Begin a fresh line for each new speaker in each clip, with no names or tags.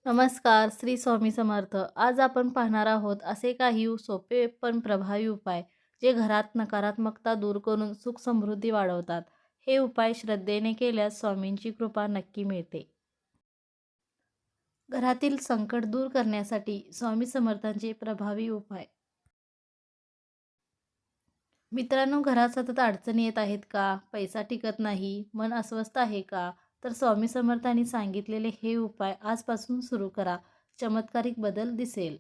नमस्कार, श्री स्वामी समर्थ. आज आपण पाहणार आहोत असे काही सोपे पण प्रभावी उपाय जे घरात नकारात्मकता दूर करून सुख समृद्धी वाढवतात. हे उपाय श्रद्धेने केल्यास स्वामींची कृपा नक्की मिळते. घरातील संकट दूर करण्यासाठी स्वामी समर्थांचे प्रभावी उपाय. मित्रांनो, घरात सतत अडचणी येत आहेत का? पैसा टिकत नाही, मन अस्वस्थ आहे का? तर स्वामी समर्थांनी सांगितलेले हे उपाय आजपासून सुरू करा. चमत्कारिक बदल दिसेल.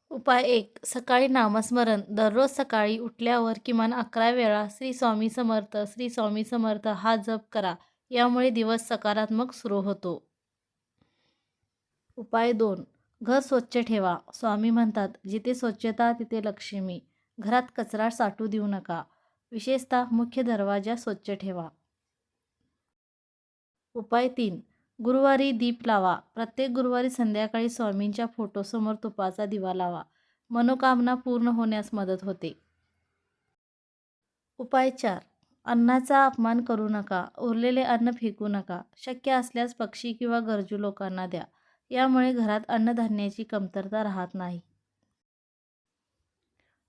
उपाय 1. सकाळी नामस्मरण. दररोज सकाळी उठल्यावर किमान 11 वेळा श्री स्वामी समर्थ, श्री स्वामी समर्थ हा जप करा. यामुळे दिवस सकारात्मक सुरू होतो. उपाय 2. घर स्वच्छ ठेवा. स्वामी म्हणतात, जिथे स्वच्छता तिथे लक्ष्मी. घरात कचरा साठू देऊ नका. विशेषतः मुख्य दरवाजा स्वच्छ ठेवा. उपाय 3. गुरुवारी दीप लावा. प्रत्येक गुरुवारी संध्याकाळी स्वामींच्या फोटोसमोर तुपाचा दिवा लावा. मनोकामना पूर्ण होण्यास मदत होते. उपाय 4. अन्नाचा अपमान करू नका. उरलेले अन्न फेकू नका. शक्य असल्यास पक्षी किंवा गरजू लोकांना द्या. यामुळे घरात अन्नधान्याची कमतरता राहत नाही.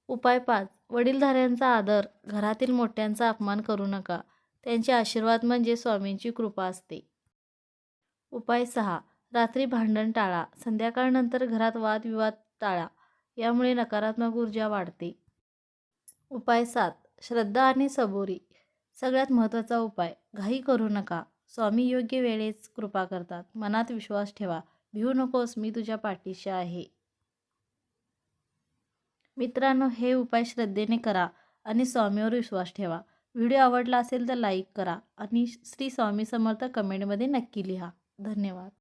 उपाय 5. वडीलधाऱ्यांचा आदर. घरातील मोठ्यांचा अपमान करू नका. त्यांचे आशीर्वाद म्हणजे स्वामींची कृपा असते. उपाय 6. रात्री भांडण टाळा. संध्याकाळनंतर घरात वादविवाद टाळा. यामुळे नकारात्मक ऊर्जा वाढते. उपाय 7. श्रद्धा आणि सबुरी. सगळ्यात महत्त्वाचा उपाय. घाई करू नका. स्वामी योग्य वेळेस कृपा करतात. मनात विश्वास ठेवा. भिवू नकोस, मी तुझ्या पाठीशी आहे. मित्रांनो, हे उपाय श्रद्धेने करा आणि स्वामीवर विश्वास ठेवा. व्हिडिओ आवडला असेल तर लाईक करा आणि श्री स्वामी समर्थ कमेंटमध्ये नक्की लिहा. धन्यवाद.